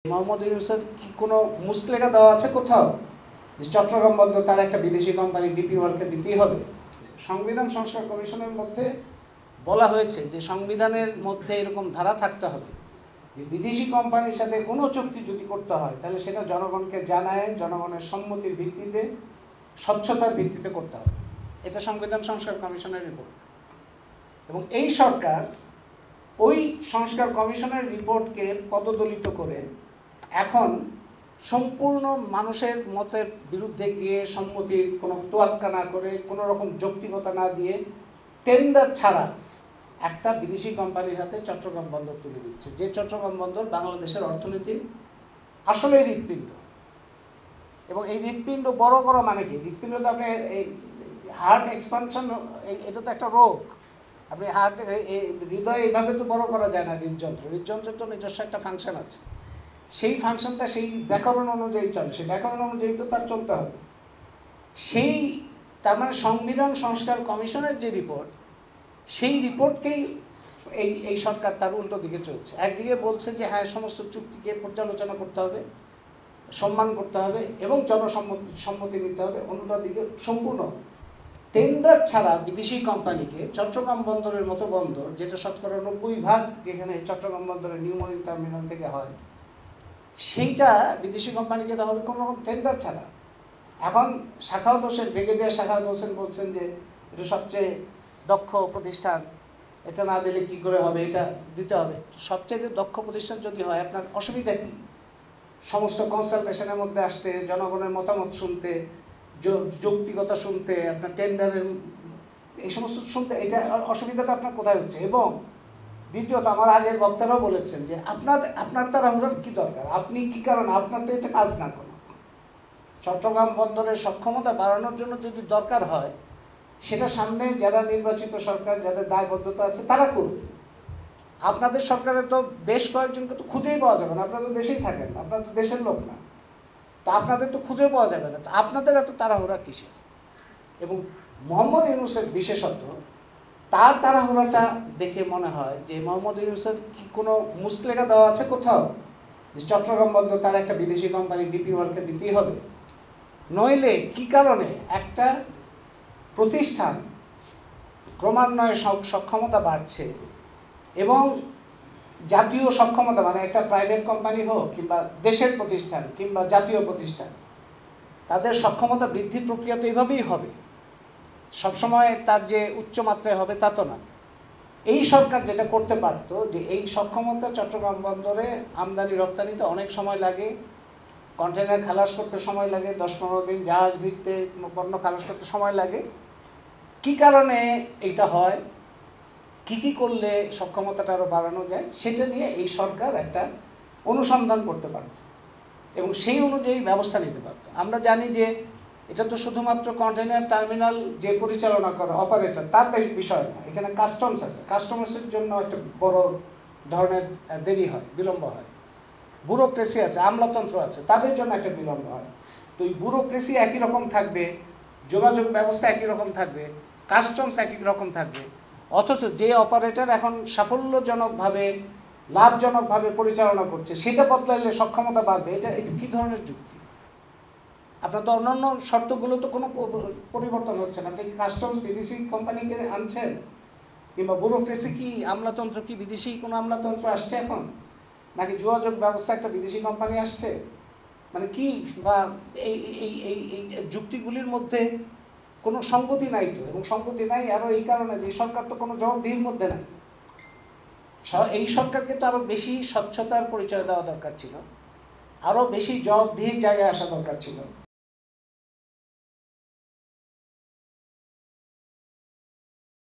মোহাম্মদ ইউনূসের কি কোনো মুচলেখা দেওয়া আছে কোথাও যে চট্টগ্রাম বন্দর তার একটা বিদেশি কোম্পানি ডিপি ওয়ার্ল্ডকে দিতেই হবে? সংবিধান সংস্কার কমিশনের মধ্যে বলা হয়েছে যে সংবিধানের মধ্যে এরকম ধারা থাকতে হবে যে বিদেশি কোম্পানির সাথে কোনো চুক্তি যদি করতে হয় তাহলে সেটা জনগণকে জানায়, জনগণের সম্মতির ভিত্তিতে, স্বচ্ছতার ভিত্তিতে করতে হবে। এটা সংবিধান সংস্কার কমিশনের রিপোর্ট। এবং এই সরকার ওই সংস্কার কমিশনের রিপোর্টকে পদদলিত করে এখন সম্পূর্ণ মানুষের মতের বিরুদ্ধে গিয়ে সম্মতির কোনো তোয়াক্কা না করে, কোনো রকম যৌক্তিকতা না দিয়ে, টেন্ডার ছাড়া একটা বিদেশি কোম্পানির হাতে চট্টগ্রাম বন্দর তুলে দিচ্ছে, যে চট্টগ্রাম বন্দর বাংলাদেশের অর্থনীতির আসলেই হৃৎপিণ্ড। এবং এই হৃৎপিণ্ড বড় করা মানে কি? হৃৎপিণ্ড তো আপনি এই হার্ট এক্সপানশন, এটা তো একটা রোগ। আপনি হার্ট হৃদয় এইভাবে তো বড় করা যায় না। হৃদযন্ত্রের তো নিজস্ব একটা ফাংশন আছে, সেই ফাংশনটা সেই ব্যাকরণ অনুযায়ী চলে, সেই ব্যাকরণ অনুযায়ী তো তার চলতে হবে। সেই তার মানে সংবিধান সংস্কার কমিশনের যে রিপোর্ট, সেই রিপোর্টকেই এই সরকার তার উল্টো দিকে চলছে। একদিকে বলছে যে হ্যাঁ, সমস্ত চুক্তিকে পর্যালোচনা করতে হবে, সম্মান করতে হবে এবং সম্মতি নিতে হবে। অন্যদিকে সম্পূর্ণ টেন্ডার ছাড়া বিদেশি কোম্পানিকে চট্টগ্রাম বন্দরের মতো বন্দর, যেটা শতকরা 90% যেখানে চট্টগ্রাম বন্দরের নিউ মরিন টার্মিনাল থেকে হয়, সেইটা বিদেশি কোম্পানিকে দেওয়া হবে কোনো রকম টেন্ডার ছাড়া। এখন শাখাওয়াত হোসেন, ব্রিগেডিয়ার শাখাওয়াত হোসেন বলছেন যে এটা সবচেয়ে দক্ষ প্রতিষ্ঠান, এটা না দিলে কী করে হবে, এটা দিতে হবে। সবচেয়ে দক্ষ প্রতিষ্ঠান যদি হয়, আপনার অসুবিধা কী? সমস্ত কনসালটেশনের মধ্যে আসতে, জনগণের মতামত শুনতে, যৌক্তিকতা শুনতে, আপনার টেন্ডারের এই সমস্ত শুনতে, এটা অসুবিধাটা আপনার কোথায় হচ্ছে? এবং দ্বিতীয়ত, আমার আগের বক্তারাও বলেছেন যে আপনার তাড়াহুড়োর কী দরকার? আপনি কী কারণে আপনার তো এটা কাজ না করেন? চট্টগ্রাম বন্দরের সক্ষমতা বাড়ানোর জন্য যদি দরকার হয়, সেটা সামনে যারা নির্বাচিত সরকার, যাদের দায়বদ্ধতা আছে, তারা করবে। আপনাদের সরকারের তো বেশ কয়েকজনকে তো খুঁজেই পাওয়া যাবে না। আপনারা তো দেশেই থাকেন, আপনারা তো দেশের লোক না, তো আপনাদের তো খুঁজে পাওয়া যাবে না। তো আপনাদের এত তাড়াহুড়া কিসের? এবং মোহাম্মদ ইউনূসের বিশেষত তার তাড়াহুড়াটা দেখে মনে হয় যে মোহাম্মদ ইউনূসের কি কোনো মুচলেখা দেওয়া আছে কোথাও যে চট্টগ্রাম বন্দর তার একটা বিদেশি কোম্পানি ডিপি ওয়ার্ল্ডকে দিতেই হবে? নইলে কি কারণে একটা প্রতিষ্ঠান ক্রমান্বয়ে সক্ষমতা বাড়ছে এবং জাতীয় সক্ষমতা, মানে একটা প্রাইভেট কোম্পানি হোক কিংবা দেশের প্রতিষ্ঠান কিংবা জাতীয় প্রতিষ্ঠান, তাদের সক্ষমতা বৃদ্ধির প্রক্রিয়া তো এইভাবেই হবে। সবসময় তার যে উচ্চমাত্রায় হবে তা তো না। এই সরকার যেটা করতে পারতো, যে এই সক্ষমতা চট্টগ্রাম বন্দরে আমদানি রপ্তানিতে অনেক সময় লাগে, কন্টেনার খালাস করতে সময় লাগে, 10-15 দিন জাহাজ ভিড়তে, পণ্য খালাস করতে সময় লাগে। কি কারণে এইটা হয়, কি করলে সক্ষমতাটা আরও বাড়ানো যায়, সেটা নিয়ে এই সরকার একটা অনুসন্ধান করতে পারত এবং সেই অনুযায়ী ব্যবস্থা নিতে পারত। আমরা জানি যে এটা তো শুধুমাত্র কন্টেইনার টার্মিনাল যে পরিচালনা করে অপারেটর, তার বিষয় না। এখানে কাস্টমস আছে, কাস্টমার্সের জন্য একটা বড় ধরনের দেরি হয়, বিলম্ব হয়। ব্যুরোক্রেসি আছে, আমলাতন্ত্র আছে, তাদের জন্য একটা বিলম্ব হয়। তো এই ব্যুরোক্রেসি একই রকম থাকবে, যোগাযোগ ব্যবস্থা একই রকম থাকবে, কাস্টমস একই রকম থাকবে, অথচ যে অপারেটর এখন সাফল্যজনকভাবে, লাভজনকভাবে পরিচালনা করছে, সেটা বদলাইলে সক্ষমতা বাড়বে। এটা কী ধরনের যুক্তি? আপনার তো অন্যান্য শর্তগুলো তো কোনো পরিবর্তন হচ্ছে না। আপনি কি কাস্টমস বিদেশি কোম্পানিকে আনছেন? কিংবা ব্যুরোক্রেসি কি, আমলাতন্ত্র কি বিদেশি কোনো আমলাতন্ত্র আসছে এখন? নাকি যোগাযোগ ব্যবস্থা একটা বিদেশি কোম্পানি আসছে? মানে কি, বা এই এই এই এই যুক্তিগুলির মধ্যে কোনো সঙ্গতি নাই তো। এবং সঙ্গতি নাই আরও এই কারণে যে সরকার তো কোনো জবাবদিহির মধ্যে নাই। এই সরকারকে তো আরও বেশি স্বচ্ছতার পরিচয় দেওয়া দরকার ছিল, আরও বেশি জবাবদিহির জায়গায় আসা দরকার ছিল।